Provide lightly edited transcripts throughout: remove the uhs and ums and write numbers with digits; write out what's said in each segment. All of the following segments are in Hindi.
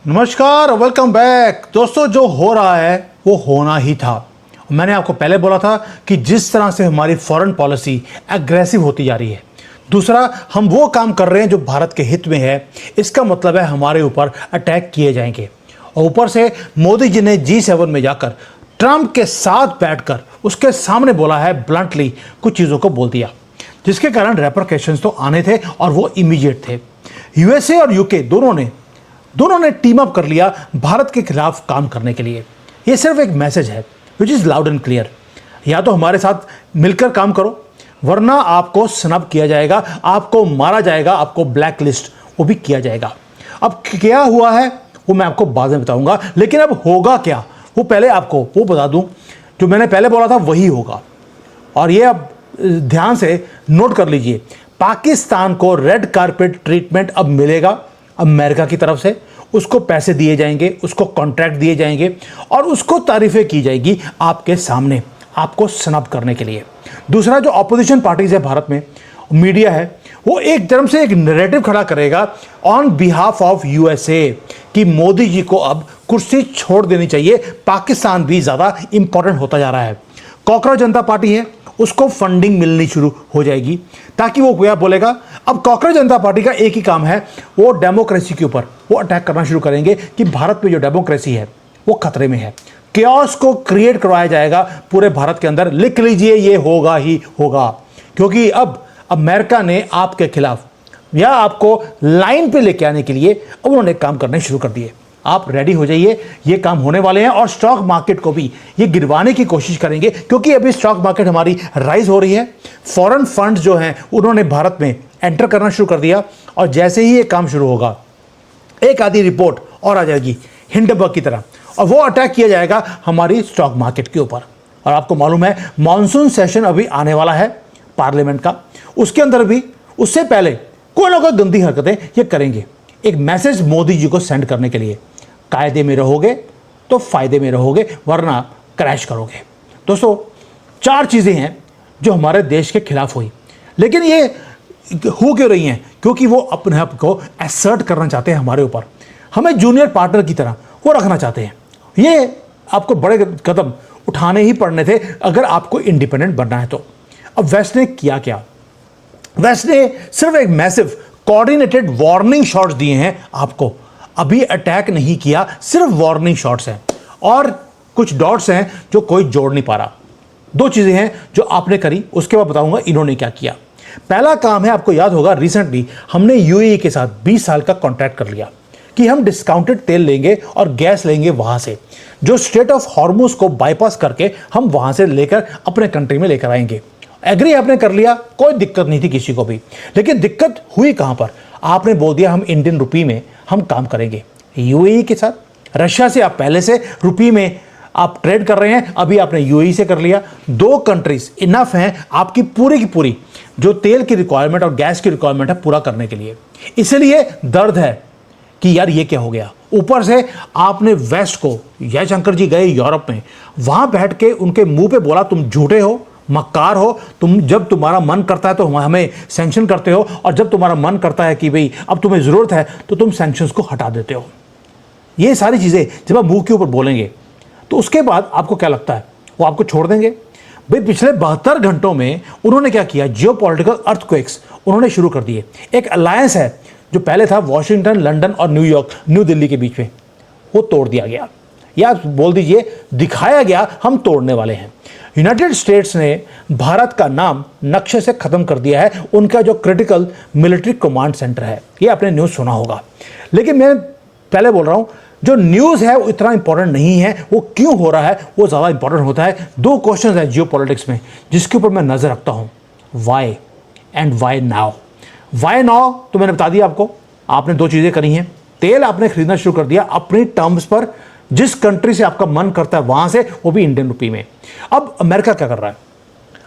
नमस्कार, वेलकम बैक। दोस्तों, जो हो रहा है वो होना ही था। मैंने आपको पहले बोला था कि जिस तरह से हमारी फॉरेन पॉलिसी एग्रेसिव होती जा रही है, दूसरा हम वो काम कर रहे हैं जो भारत के हित में है, इसका मतलब है हमारे ऊपर अटैक किए जाएंगे। और ऊपर से मोदी जी ने G7 में जाकर ट्रंप के साथ बैठकर उसके सामने बोला है, ब्लंटली कुछ चीज़ों को बोल दिया, जिसके कारण रेपरकेशंस तो आने थे और वो इमीडिएट थे। USA और UK दोनों ने टीम अप कर लिया भारत के खिलाफ काम करने के लिए। ये सिर्फ एक मैसेज है which is loud and clear. या तो हमारे साथ मिलकर काम करो, वरना आपको स्नब किया जाएगा, आपको मारा जाएगा, आपको ब्लैक लिस्ट वो भी किया जाएगा। अब क्या हुआ है वो मैं आपको बाद में बताऊंगा, लेकिन अब होगा क्या वो पहले आपको वो बता दूं। जो मैंने पहले बोला था वही होगा। और ये अब ध्यान से नोट कर लीजिए, पाकिस्तान को रेड कारपेट ट्रीटमेंट अब मिलेगा अमेरिका की तरफ से। उसको पैसे दिए जाएंगे, उसको कॉन्ट्रैक्ट दिए जाएंगे और उसको तारीफें की जाएगी आपके सामने, आपको स्नब करने के लिए। दूसरा, जो अपोजिशन पार्टीज है भारत में, मीडिया है, वो एक तरफ से एक नैरेटिव खड़ा करेगा ऑन बिहाफ ऑफ USA कि मोदी जी को अब कुर्सी छोड़ देनी चाहिए, पाकिस्तान भी ज़्यादा इंपॉर्टेंट होता जा रहा है। कॉकरोच जनता पार्टी है, उसको फंडिंग मिलनी शुरू हो जाएगी, ताकि वो क्या बोलेगा। अब कॉकरोच जनता पार्टी का एक ही काम है, वो डेमोक्रेसी के ऊपर वो अटैक करना शुरू करेंगे कि भारत में जो डेमोक्रेसी है वो खतरे में है। केओस को क्रिएट करवाया जाएगा पूरे भारत के अंदर। लिख लीजिए, ये होगा ही होगा, क्योंकि अब अमेरिका ने आपके खिलाफ या आपको लाइन पे लेके आने के लिए अब उन्होंने काम करने शुरू कर दिए। आप रेडी हो जाइए, ये काम होने वाले हैं। और स्टॉक मार्केट को भी ये गिरवाने की कोशिश करेंगे, क्योंकि अभी स्टॉक मार्केट हमारी राइज हो रही है। फॉरेन फंड्स जो हैं उन्होंने भारत में एंटर करना शुरू कर दिया। और जैसे ही ये काम शुरू होगा, एक आधी रिपोर्ट और आ जाएगी हिंडनबर्ग की तरह, और वो अटैक किया जाएगा हमारी स्टॉक मार्केट के ऊपर। और आपको मालूम है मॉनसून सेशन अभी आने वाला है पार्लियामेंट का, उसके अंदर भी उससे पहले कोई ना कोई गंदी हरकतें ये करेंगे, एक मैसेज मोदी जी को सेंड करने के लिए। कायदे में रहोगे तो फायदे में रहोगे, वरना क्रैश करोगे। दोस्तों, 4 चीज़ें हैं जो हमारे देश के खिलाफ हुई, लेकिन ये हो क्यों रही हैं? क्योंकि वो अपने आप को एसर्ट करना चाहते हैं हमारे ऊपर, हमें जूनियर पार्टनर की तरह वो रखना चाहते हैं। ये आपको बड़े कदम उठाने ही पड़ने थे अगर आपको इंडिपेंडेंट बनना है तो। अब वेस्ट ने किया क्या? वेस्ट ने सिर्फ एक मैसिव कोऑर्डिनेटेड वार्निंग शॉट्स दिए हैं आपको। अभी अटैक नहीं किया, सिर्फ वार्निंग शॉट्स हैं और कुछ डॉट्स हैं जो कोई जोड़ नहीं पा रहा। 2 चीजें हैं जो आपने करी, उसके बाद बताऊंगा इन्होंने क्या किया। पहला काम है, आपको याद होगा रिसेंटली हमने UAE के साथ 20 साल का कॉन्ट्रैक्ट कर लिया कि हम डिस्काउंटेड तेल लेंगे और गैस लेंगे वहां से, जो स्ट्रेट ऑफ हॉर्मुज को बाईपास करके हम वहां से लेकर अपने कंट्री में लेकर आएंगे। एग्री आपने कर लिया, कोई दिक्कत नहीं थी किसी को भी। लेकिन दिक्कत हुई कहां पर? आपने बोल दिया हम इंडियन रुपी में हम काम करेंगे। UAE के साथ, रशिया से आप पहले से रुपी में आप ट्रेड कर रहे हैं, अभी आपने UAE से कर लिया। 2 कंट्रीज इनफ हैं आपकी पूरी की पूरी जो तेल की रिक्वायरमेंट और गैस की रिक्वायरमेंट है पूरा करने के लिए। इसलिए दर्द है कि यार ये क्या हो गया। ऊपर से आपने वेस्ट को, जयशंकर जी गए यूरोप में, वहां बैठ के उनके मुंह पे बोला तुम झूठे हो, मक्कार हो, तुम जब तुम्हारा मन करता है तो हमें सैंक्शन करते हो, और जब तुम्हारा मन करता है कि भाई अब तुम्हें ज़रूरत है तो तुम सैंक्शंस को हटा देते हो। ये सारी चीज़ें जब आप मुंह के ऊपर बोलेंगे तो उसके बाद आपको क्या लगता है वो आपको छोड़ देंगे? भाई पिछले 72 घंटों में उन्होंने क्या किया? जियोपॉलिटिकल अर्थक्वेक्स उन्होंने शुरू कर दिए। एक अलायंस है जो पहले था वॉशिंगटन, लंदन और न्यूयॉर्क, न्यू दिल्ली के बीच में, वो तोड़ दिया गया, या बोल दीजिए दिखाया गया हम तोड़ने वाले हैं। यूनाइटेड स्टेट्स ने भारत का नाम नक्शे से खत्म कर दिया है, उनका जो क्रिटिकल मिलिट्री कमांड सेंटर है। ये आपने न्यूज़ सुना होगा, लेकिन मैं पहले बोल रहा हूं जो न्यूज़ है वो इतना इंपॉर्टेंट नहीं है, वो क्यों हो रहा है वो ज़्यादा इंपॉर्टेंट होता है। 2 क्वेश्चन हैं जियोपॉलिटिक्स में जिसके ऊपर मैं नज़र रखता हूं, why and why now. Why now तो मैंने बता दिया आपको, आपने 2 चीज़ें करी हैं। तेल आपने खरीदना शुरू कर दिया अपनी टर्म्स पर, जिस कंट्री से आपका मन करता है वहां से, वो भी इंडियन रुपी में। अब अमेरिका क्या कर रहा है?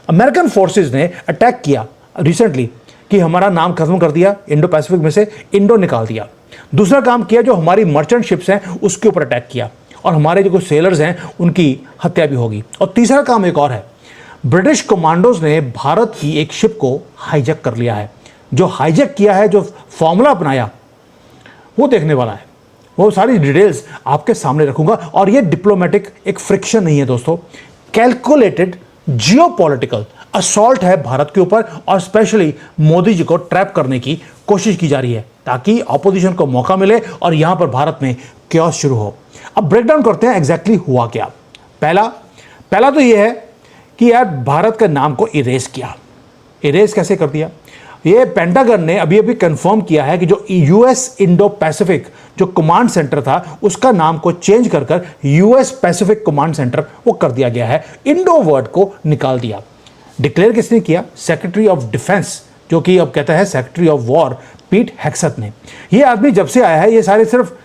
अमेरिकन फोर्सेस ने अटैक किया रिसेंटली कि हमारा नाम खत्म कर दिया, इंडो पैसिफिक में से इंडो निकाल दिया। दूसरा काम किया जो हमारी मर्चेंट शिप्स हैं उसके ऊपर अटैक किया, और हमारे जो कुछ सेलर्स हैं उनकी हत्या भी होगी। और तीसरा काम एक और है, ब्रिटिश कमांडोज ने भारत की एक शिप को हाईजैक कर लिया है। जो हाईजैक किया है, जो फॉर्मूला अपनाया, वो देखने वाला है। वो सारी डिटेल्स आपके सामने रखूंगा। और ये डिप्लोमेटिक एक फ्रिक्शन नहीं है दोस्तों, कैलकुलेटेड जियोपॉलिटिकल असॉल्ट है भारत के ऊपर, और स्पेशली मोदी जी को ट्रैप करने की कोशिश की जा रही है ताकि ऑपोजिशन को मौका मिले और यहां पर भारत में क्योस शुरू हो। अब ब्रेकडाउन करते हैं एग्जैक्टली हुआ क्या। पहला तो यह है कि यार भारत के नाम को इरेज किया। इरेज कैसे कर दिया? ये पेंटागन ने अभी अभी कंफर्म किया है कि जो यूएस इंडो पैसिफिक जो कमांड सेंटर था उसका नाम को चेंज कर यूएस पैसिफिक कमांड सेंटर वो कर दिया गया है। इंडो वर्ड को निकाल दिया। डिक्लेयर किसने किया? सेक्रेटरी ऑफ डिफेंस, जो कि अब कहता है सेक्रेटरी ऑफ वॉर, पीट हेग्सेथ ने। ये आदमी जब से आया है ये सारे सिर्फ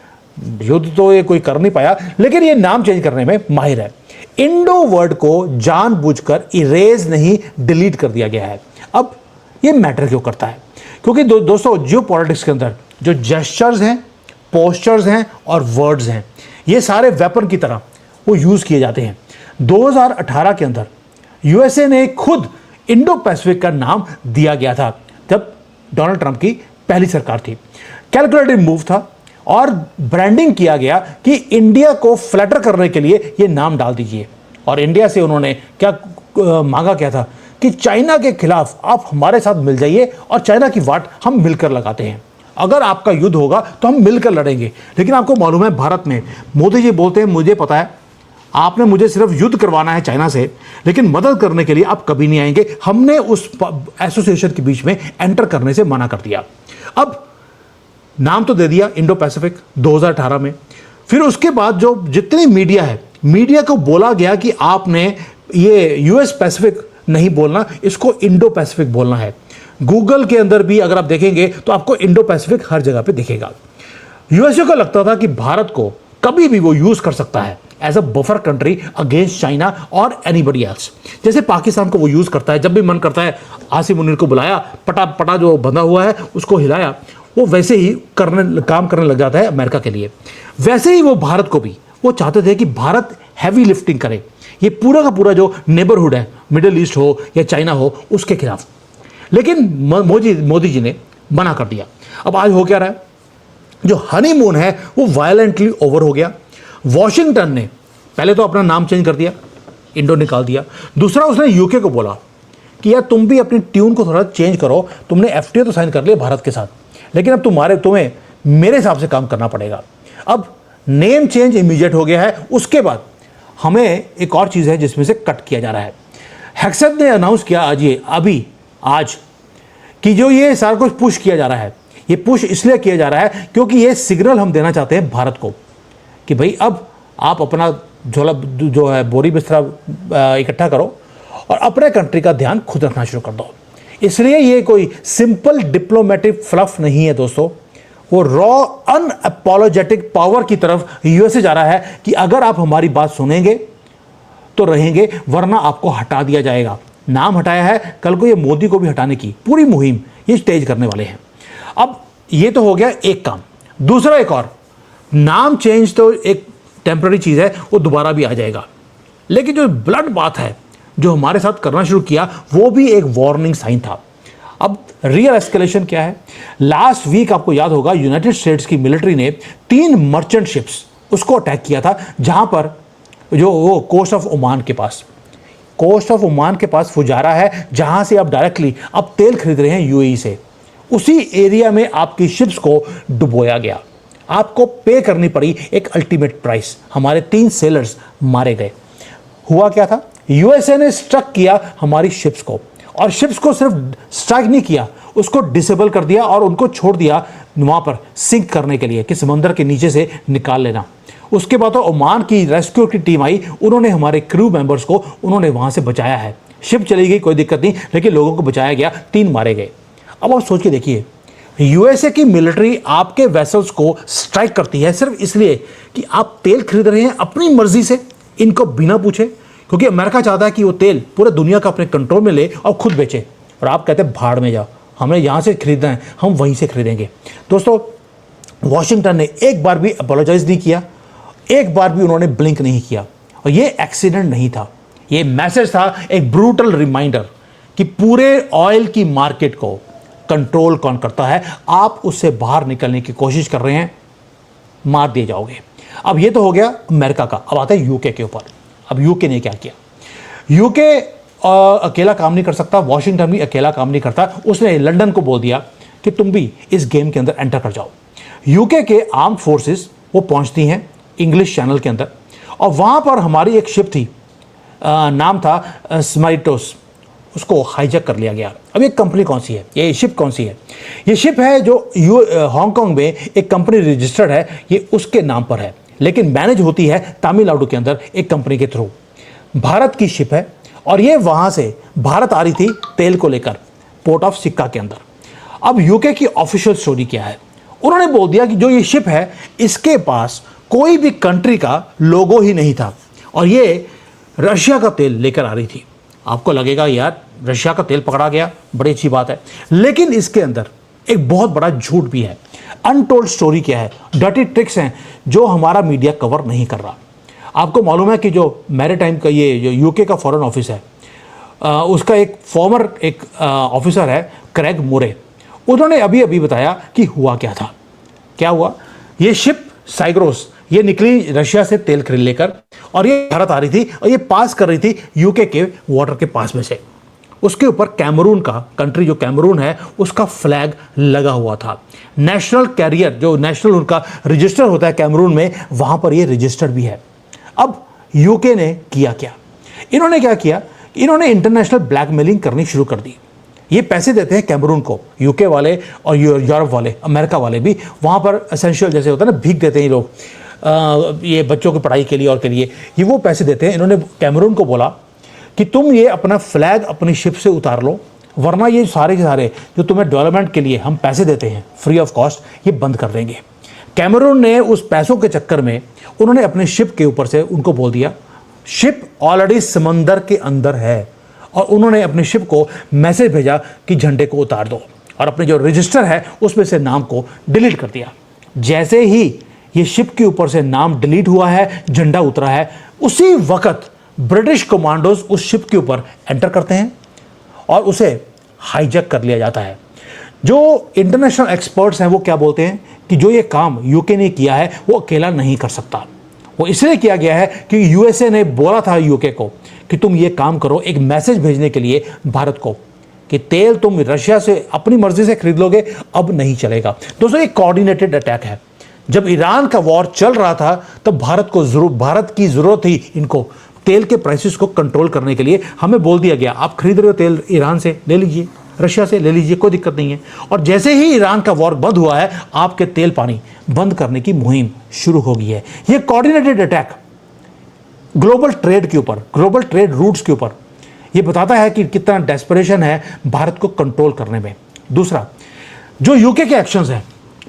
युद्ध तो ये कोई कर नहीं पाया, लेकिन ये नाम चेंज करने में माहिर है। इंडो वर्ड को जानबूझकर इरेज नहीं डिलीट कर दिया गया है। अब ये मैटर क्यों करता है? क्योंकि दोस्तों जियो पॉलिटिक्स के अंदर जो जेस्चर्स हैं, पोस्चर्स हैं और वर्ड्स हैं, ये सारे वेपन की तरह वो यूज किए जाते हैं। 2018 के अंदर यूएसए ने खुद इंडो पैसिफिक का नाम दिया गया था जब डोनाल्ड ट्रंप की पहली सरकार थी। कैलकुलेटेड मूव था और ब्रांडिंग किया गया कि इंडिया को फ्लैटर करने के लिए ये नाम डाल दीजिए। और इंडिया से उन्होंने क्या मांगा क्या था कि चाइना के खिलाफ आप हमारे साथ मिल जाइए और चाइना की वाट हम मिलकर लगाते हैं। अगर आपका युद्ध होगा तो हम मिलकर लड़ेंगे। लेकिन आपको मालूम है भारत में मोदी जी बोलते हैं मुझे पता है आपने मुझे सिर्फ युद्ध करवाना है चाइना से, लेकिन मदद करने के लिए आप कभी नहीं आएंगे। हमने उस एसोसिएशन के बीच में एंटर करने से मना कर दिया। अब नाम तो दे दिया इंडो पैसिफिक 2018 में। फिर उसके बाद जो जितनी मीडिया है, मीडिया को बोला गया कि आपने ये यूएस पैसिफिक नहीं बोलना, इसको इंडो पैसिफिक बोलना है। गूगल के अंदर भी अगर आप देखेंगे तो आपको इंडो पैसिफिक हर जगह पे दिखेगा। यूएसए को लगता था कि भारत को कभी भी वो यूज कर सकता है as a buffer country against China और एनीबडी एल्स। जैसे पाकिस्तान को वो यूज करता है, जब भी मन करता है आसिम मुनीर को बुलाया, पटा जो बंधा हुआ है उसको हिलाया, वो वैसे ही काम करने लग जाता है अमेरिका के लिए। वैसे ही वो भारत को भी वो चाहते थे कि भारत हैवी लिफ्टिंग करे, ये पूरा का पूरा जो नेबरहुड है, मिडिल ईस्ट हो या चाइना हो, उसके खिलाफ। लेकिन मोदी जी ने मना कर दिया। अब आज हो क्या रहा है? जो हनीमून है वो वायलेंटली ओवर हो गया। वॉशिंगटन ने पहले तो अपना नाम चेंज कर दिया, इंडो निकाल दिया। दूसरा उसने यूके को बोला कि यार तुम भी अपनी ट्यून को थोड़ा चेंज करो, तुमने एफटीए तो साइन कर लिया भारत के साथ, लेकिन अब तुम्हें मेरे हिसाब से काम करना पड़ेगा। अब नेम चेंज इमीडिएट हो गया है। उसके बाद हमें एक और चीज़ है जिसमें से कट किया जा रहा है। हेग्सेथ ने अनाउंस किया आज कि जो ये सारा कुछ पुश किया जा रहा है, ये पुश इसलिए किया जा रहा है क्योंकि ये सिग्नल हम देना चाहते हैं भारत को कि भाई अब आप अपना झोला जो है बोरी बिस्तरा इकट्ठा करो और अपने कंट्री का ध्यान खुद रखना शुरू कर दो। इसलिए ये कोई सिंपल डिप्लोमेटिक फ्लफ नहीं है दोस्तों, वो रॉ अनअपोलोजेटिक पावर की तरफ यूएसए जा रहा है कि अगर आप हमारी बात सुनेंगे तो रहेंगे, वरना आपको हटा दिया जाएगा। नाम हटाया है, कल को ये मोदी को भी हटाने की पूरी मुहिम ये तेज करने वाले हैं। अब ये तो हो गया एक काम। दूसरा एक और, नाम चेंज तो एक टेम्पररी चीज़ है, वो दोबारा भी आ जाएगा। लेकिन जो ब्लड बात है जो हमारे साथ करना शुरू किया, वो भी एक वार्निंग साइन था। अब रियल एस्केलेशन क्या है? लास्ट वीक आपको याद होगा यूनाइटेड स्टेट्स की मिलिट्री ने 3 मर्चेंट शिप्स उसको अटैक किया था, जहां पर जो वो कोस्ट ऑफ ओमान के पास फुजारा है, जहां से आप डायरेक्टली अब तेल खरीद रहे हैं यूएई से। उसी एरिया में आपकी शिप्स को डुबोया गया, आपको पे करनी पड़ी एक अल्टीमेट प्राइस। हमारे 3 सेलर्स मारे गए। हुआ क्या था? यूएसए ने स्ट्रक किया हमारी शिप्स को, और शिप्स को सिर्फ स्ट्राइक नहीं किया, उसको डिसेबल कर दिया और उनको छोड़ दिया वहां पर सिंक करने के लिए कि समंदर के नीचे से निकाल लेना। उसके बाद तो ओमान की रेस्क्यू की टीम आई, उन्होंने हमारे क्रू मेंबर्स को उन्होंने वहां से बचाया है। शिप चली गई कोई दिक्कत नहीं, लेकिन लोगों को बचाया गया, 3 मारे गए। अब आप सोच के देखिए, यूएसए की मिलिट्री आपके वेसल्स को स्ट्राइक करती है सिर्फ इसलिए कि आप तेल खरीद रहे हैं अपनी मर्जी से, इनको बिना पूछे, क्योंकि अमेरिका चाहता है कि वो तेल पूरे दुनिया का अपने कंट्रोल में ले और खुद बेचे। और आप कहते हैं भाड़ में जाओ, हमें यहाँ से खरीदना है, हम वहीं से खरीदेंगे। दोस्तों, वॉशिंगटन ने एक बार भी अपोलोजाइज नहीं किया, एक बार भी उन्होंने ब्लिंक नहीं किया। और ये एक्सीडेंट नहीं था, ये मैसेज था, एक ब्रूटल रिमाइंडर कि पूरे ऑयल की मार्केट को कंट्रोल कौन करता है। आप उससे बाहर निकलने की कोशिश कर रहे हैं, मार दिए जाओगे। अब ये तो हो गया अमेरिका का, अब आता है यूके के ऊपर। अब यूके ने क्या किया? यूके अकेला काम नहीं कर सकता, वॉशिंगटन भी अकेला काम नहीं करता, उसने लंदन को बोल दिया कि तुम भी इस गेम के अंदर एंटर कर जाओ। यूके के आर्म फोर्सेस वो पहुंचती हैं इंग्लिश चैनल के अंदर, और वहाँ पर हमारी एक शिप थी, नाम था स्माइटोस, उसको हाईजैक कर लिया गया। अब ये कंपनी कौन सी है, ये शिप कौन सी है? ये शिप है जो हांगकांग में एक कंपनी रजिस्टर्ड है, ये उसके नाम पर है, लेकिन मैनेज होती है तमिलनाडु के अंदर एक कंपनी के थ्रू। भारत की शिप है और ये वहाँ से भारत आ रही थी तेल को लेकर पोर्ट ऑफ सिक्का के अंदर। अब यूके की ऑफिशियल स्टोरी क्या है? उन्होंने बोल दिया कि जो ये शिप है इसके पास कोई भी कंट्री का लोगो ही नहीं था और ये रशिया का तेल लेकर आ रही थी। आपको लगेगा यार रशिया का तेल पकड़ा गया, बड़ी अच्छी बात है, लेकिन इसके अंदर एक बहुत बड़ा झूठ भी है। अनटोल्ड स्टोरी क्या है, डर्टी ट्रिक्स हैं जो हमारा मीडिया कवर नहीं कर रहा। आपको मालूम है कि जो मैरीटाइम का ये जो यूके का फॉरेन ऑफिस है, उसका एक फॉर्मर एक ऑफिसर है क्रेग मोरे, उन्होंने अभी अभी बताया कि हुआ क्या था। क्या हुआ? ये शिप साइग्रोस ये निकली रशिया से तेल खरीद लेकर और ये भारत आ रही थी और ये पास कर रही थी यूके के वाटर के पास में से। उसके ऊपर कैमरून का, कंट्री जो कैमरून है उसका फ्लैग लगा हुआ था। नेशनल कैरियर जो नेशनल उनका रजिस्टर होता है कैमरून में, वहां पर ये रजिस्टर्ड भी है। अब यूके ने किया क्या? इन्होंने क्या किया? इन्होंने इंटरनेशनल ब्लैकमेलिंग करनी शुरू कर दी। ये पैसे देते हैं कैमरून को, यूके वाले और यूरोप वाले, अमेरिका वाले भी, वहाँ पर एसेंशियल जैसे होता है ना, भीख देते हैं ये लोग, ये बच्चों की पढ़ाई के लिए और के लिए ये वो पैसे देते हैं। इन्होंने कैमरून को बोला कि तुम ये अपना फ्लैग अपनी शिप से उतार लो, वरना ये सारे के सारे जो तुम्हें डेवलपमेंट के लिए हम पैसे देते हैं फ्री ऑफ कॉस्ट, ये बंद कर देंगे। कैमरून ने उस पैसों के चक्कर में उन्होंने अपने शिप के ऊपर से उनको बोल दिया, शिप ऑलरेडी समंदर के अंदर है, और उन्होंने अपने शिप को मैसेज भेजा कि झंडे को उतार दो, और अपने जो रजिस्टर है उसमें से नाम को डिलीट कर दिया। जैसे ही ये शिप के ऊपर से नाम डिलीट हुआ है, झंडा उतरा है, उसी वक्त ब्रिटिश कमांडोज उस शिप के ऊपर एंटर करते हैं और उसे हाईजैक कर लिया जाता है। जो इंटरनेशनल एक्सपर्ट्स हैं वो क्या बोलते हैं कि जो ये काम यूके ने किया है वो अकेला नहीं कर सकता। वो इसलिए किया गया है कि यूएसए ने बोला था यूके को कि तुम ये काम करो, एक मैसेज भेजने के लिए भारत को कि तेल तुम रशिया से अपनी मर्जी से खरीद लोगे, अब नहीं चलेगा। दोस्तों ये कोऑर्डिनेटेड अटैक है। जब ईरान का वॉर चल रहा था तब भारत की जरूरत थी इनको तेल के प्राइसेस को कंट्रोल करने के लिए। हमें बोल दिया गया आप खरीद रहे हो तेल ईरान से, ले लीजिए, रशिया से ले लीजिए, कोई दिक्कत नहीं है। और जैसे ही ईरान का वॉर बंद हुआ है, आपके तेल पानी बंद करने की मुहिम शुरू हो गई है। यह कोऑर्डिनेटेड अटैक ग्लोबल ट्रेड के ऊपर, ग्लोबल ट्रेड रूट्स के ऊपर, यह बताता है कि कितना डेस्परेशन है भारत को कंट्रोल करने में। दूसरा, जो यूके के एक्शंस हैं,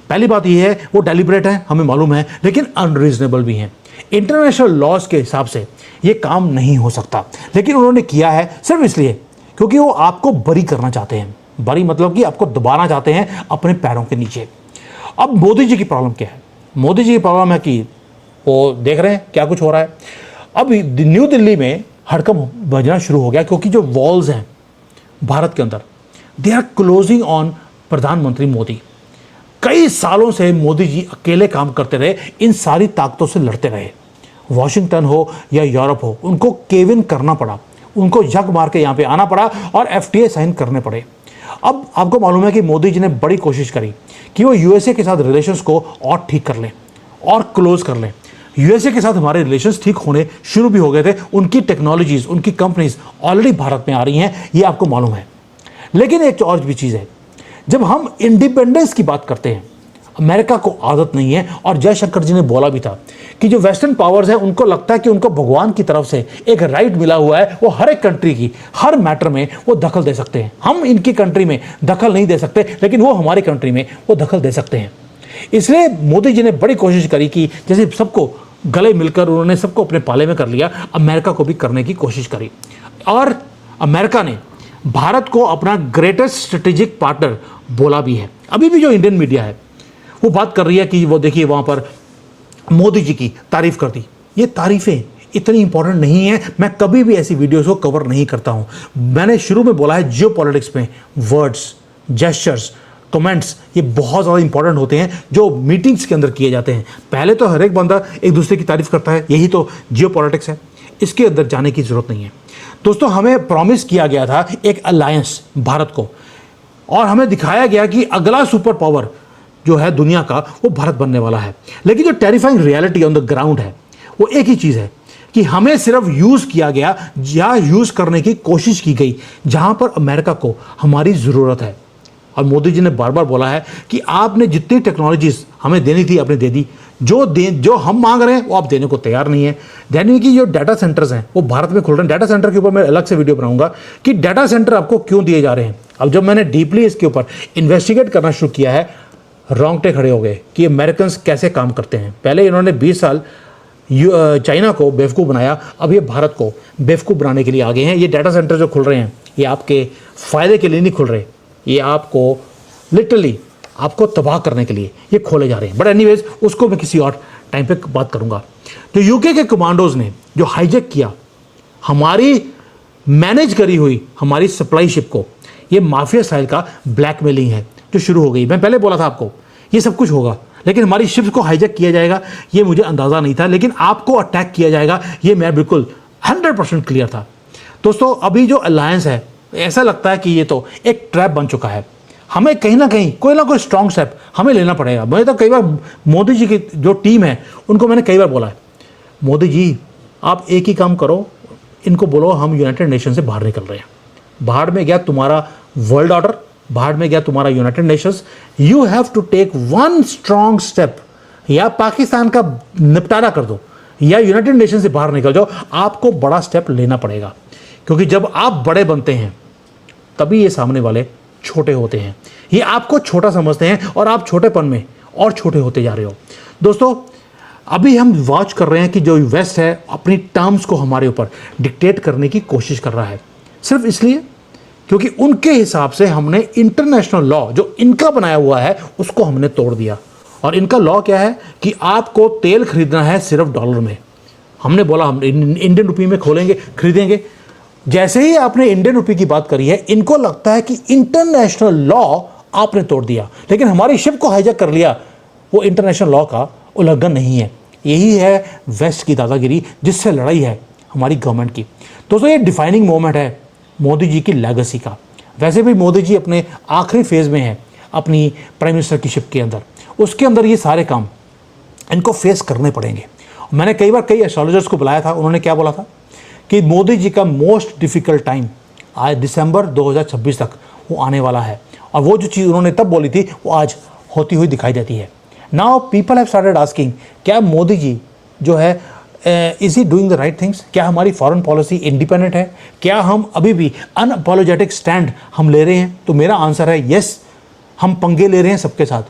पहली बात यह है वो डेलिब्रेट है, हमें मालूम है, लेकिन अनरीजनेबल भी हैं। इंटरनेशनल लॉज के हिसाब से ये काम नहीं हो सकता, लेकिन उन्होंने किया है सिर्फ इसलिए क्योंकि वो आपको बरी करना चाहते हैं। बरी मतलब कि आपको दबाना चाहते हैं अपने पैरों के नीचे। अब मोदी जी की प्रॉब्लम क्या है? मोदी जी की प्रॉब्लम है कि वो देख रहे हैं क्या कुछ हो रहा है। अब न्यू दिल्ली में हड़कंप बजना शुरू हो गया क्योंकि जो वॉल्स हैं भारत के अंदर, दे आर क्लोजिंग ऑन प्रधानमंत्री मोदी। कई सालों से मोदी जी अकेले काम करते रहे, इन सारी ताकतों से लड़ते रहे, वॉशिंगटन हो या यूरोप हो, उनको केव इन करना पड़ा, उनको जग मार के यहाँ पे आना पड़ा और एफटीए साइन करने पड़े। अब आपको मालूम है कि मोदी जी ने बड़ी कोशिश करी कि वो यूएसए के साथ रिलेशंस को और ठीक कर लें और क्लोज कर लें। यूएसए के साथ हमारे रिलेशंस ठीक होने शुरू भी हो गए थे, उनकी टेक्नोलॉजीज, उनकी कंपनीज ऑलरेडी भारत में आ रही हैं, ये आपको मालूम है। लेकिन एक और भी चीज़ है, जब हम इंडिपेंडेंस की बात करते हैं, अमेरिका को आदत नहीं है, और जयशंकर जी ने बोला भी था कि जो वेस्टर्न पावर्स हैं उनको लगता है कि उनको भगवान की तरफ से एक राइट मिला हुआ है, वो हर एक कंट्री की हर मैटर में वो दखल दे सकते हैं। हम इनकी कंट्री में दखल नहीं दे सकते, लेकिन वो हमारी कंट्री में वो दखल दे सकते हैं। इसलिए मोदी जी ने बड़ी कोशिश करी कि जैसे सबको गले मिलकर उन्होंने सबको अपने पाले में कर लिया, अमेरिका को भी करने की कोशिश करी। और अमेरिका ने भारत को अपना ग्रेटेस्ट स्ट्रेटेजिक पार्टनर बोला भी है। अभी भी जो इंडियन मीडिया है वो बात कर रही है कि वो देखिए वहाँ पर मोदी जी की तारीफ कर दी। ये तारीफें इतनी इंपॉर्टेंट नहीं है, मैं कभी भी ऐसी वीडियोस को कवर नहीं करता हूँ। मैंने शुरू में बोला है जियोपॉलिटिक्स में वर्ड्स, जेस्चर्स, कमेंट्स ये बहुत ज़्यादा इंपॉर्टेंट होते हैं जो मीटिंग्स के अंदर किए जाते हैं। पहले तो हर एक बंदा एक दूसरे की तारीफ करता है, यही तो जियो पॉलिटिक्स है, इसके अंदर जाने की ज़रूरत नहीं है। दोस्तों, हमें प्रॉमिस किया गया था एक अलायंस भारत को, और हमें दिखाया गया कि अगला सुपर पावर जो है दुनिया का वो भारत बनने वाला है। लेकिन जो terrifying reality on the ground है वो एक ही चीज़ है कि हमें सिर्फ यूज़ किया गया या यूज़ करने की कोशिश की गई जहां पर अमेरिका को हमारी ज़रूरत है। और मोदी जी ने बार बार बोला है कि आपने जितनी टेक्नोलॉजीज हमें देनी थी आपने दे दी, जो हम मांग रहे हैं वो आप देने को तैयार नहीं है। यानी कि जो डाटा सेंटर्स हैं वो भारत में खुल रहे हैं। डाटा सेंटर के ऊपर मैं अलग से वीडियो बनाऊंगा कि डाटा सेंटर आपको क्यों दिए जा रहे हैं। अब जब मैंने डीपली इसके ऊपर इन्वेस्टिगेट करना शुरू किया है, रोंगटे खड़े हो गए कि अमेरिकन कैसे काम करते हैं। पहले इन्होंने 20 साल चाइना को बेवकूफ़ बनाया, अब ये भारत को बेवकूफ़ बनाने के लिए आ गए हैं। ये डाटा सेंटर जो खुल रहे हैं ये आपके फ़ायदे के लिए नहीं खुल रहे, ये आपको लिटरली आपको तबाह करने के लिए ये खोले जा रहे हैं। बट एनीवेज उसको मैं किसी और टाइम पे बात करूंगा। जो यूके के कमांडोज ने जो हाईजैक किया हमारी मैनेज करी हुई हमारी सप्लाई शिप को, ये माफिया स्टाइल का ब्लैकमेलिंग है जो शुरू हो गई। मैं पहले बोला था आपको ये सब कुछ होगा, लेकिन हमारी शिप्स को हाईजैक किया जाएगा ये मुझे अंदाज़ा नहीं था, लेकिन आपको अटैक किया जाएगा ये मैं बिल्कुल 100% क्लियर था। दोस्तों, अभी जो अलायंस है ऐसा लगता है कि ये तो एक ट्रैप बन चुका है। हमें कहीं ना कोई स्ट्रॉन्ग स्टेप हमें लेना पड़ेगा। मैं तो कई बार मोदी जी की जो टीम है उनको मैंने कई बार बोला है, मोदी जी आप एक ही काम करो, इनको बोलो हम यूनाइटेड नेशन से बाहर निकल रहे हैं। बाहर में गया तुम्हारा वर्ल्ड ऑर्डर, बाहर में गया तुम्हारा United Nations, you have to take one strong step. या पाकिस्तान का निपटारा कर दो या यूनाइटेड नेशन से बाहर निकल जाओ, आपको बड़ा स्टेप लेना पड़ेगा। क्योंकि जब आप बड़े बनते हैं तभी ये सामने वाले छोटे होते हैं। ये आपको छोटा समझते हैं और आप छोटेपन में और छोटे होते जा रहे हो। दोस्तों, अभी हम वॉच कर रहे हैं कि जो वेस्ट है अपनी टर्म्स को हमारे ऊपर डिक्टेट करने की कोशिश कर रहा है, सिर्फ इसलिए क्योंकि उनके हिसाब से हमने इंटरनेशनल लॉ जो इनका बनाया हुआ है उसको हमने तोड़ दिया। और इनका लॉ क्या है कि आपको तेल खरीदना है सिर्फ डॉलर में। हमने बोला हम इंडियन रुपये में खोलेंगे, खरीदेंगे। जैसे ही आपने इंडियन रुपये की बात करी है, इनको लगता है कि इंटरनेशनल लॉ आपने तोड़ दिया, लेकिन हमारी शिप को हाईजैक कर लिया। वो इंटरनेशनल लॉ का उल्लंघन नहीं है। यही है वेस्ट की दादागिरी जिससे लड़ाई है हमारी गवर्नमेंट की। दोस्तों, ये डिफाइनिंग मोमेंट है मोदी जी की लेगेसी का। वैसे भी मोदी जी अपने आखिरी फेज़ में हैं अपनी प्राइम मिनिस्टर की शिप के अंदर, उसके अंदर ये सारे काम इनको फेस करने पड़ेंगे। मैंने कई बार कई एस्ट्रोलॉजर्स को बुलाया था, उन्होंने क्या बोला था कि मोदी जी का मोस्ट डिफ़िकल्ट टाइम आज दिसंबर 2026 तक वो आने वाला है। और वो जो चीज़ उन्होंने तब बोली थी वो आज होती हुई दिखाई देती है। Now people have started asking, क्या मोदी जी जो है is he doing the right things? क्या हमारी फॉरेन पॉलिसी इंडिपेंडेंट है? क्या हम अभी भी अनअपोलोजेटिक स्टैंड हम ले रहे हैं? तो मेरा आंसर है यस, हम पंगे ले रहे हैं सबके साथ,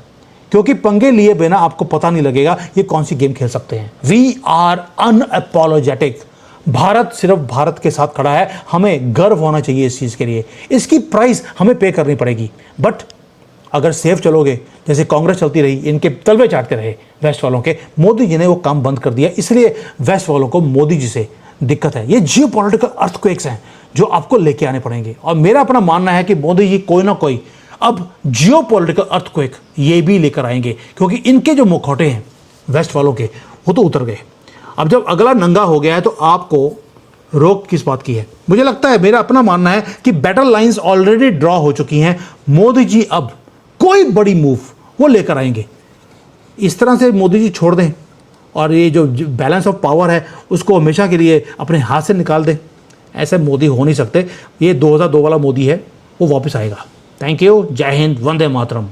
क्योंकि पंगे लिए बिना आपको पता नहीं लगेगा ये कौन सी गेम खेल सकते हैं। We are unapologetic. भारत सिर्फ भारत के साथ खड़ा है, हमें गर्व होना चाहिए इस चीज़ के लिए। इसकी प्राइस हमें पे करनी पड़ेगी। बट अगर सेफ चलोगे, जैसे कांग्रेस चलती रही, इनके तलवे चाटते रहे वेस्ट वालों के, मोदी जी ने वो काम बंद कर दिया। इसलिए वेस्ट वालों को मोदी जी से दिक्कत है। ये जियो पॉलिटिकल अर्थक्वेक्स हैं जो आपको लेके आने पड़ेंगे। और मेरा अपना मानना है कि मोदी जी कोई ना कोई अब जियो पॉलिटिकल अर्थक्वेक ये भी लेकर आएंगे, क्योंकि इनके जो मुखौटे हैं वेस्ट वालों के वो तो उतर गए। अब जब अगला नंगा हो गया है तो आपको रोक किस बात की है? मुझे लगता है, मेरा अपना मानना है कि बैटल लाइंस ऑलरेडी ड्रॉ हो चुकी हैं। मोदी जी अब कोई बड़ी मूव वो लेकर आएंगे। इस तरह से मोदी जी छोड़ दें और ये जो बैलेंस ऑफ पावर है उसको हमेशा के लिए अपने हाथ से निकाल दें, ऐसे मोदी हो नहीं सकते। ये 2002 वाला मोदी है, वो वापस आएगा। Thank you. जय हिंद, वंदे मातरम।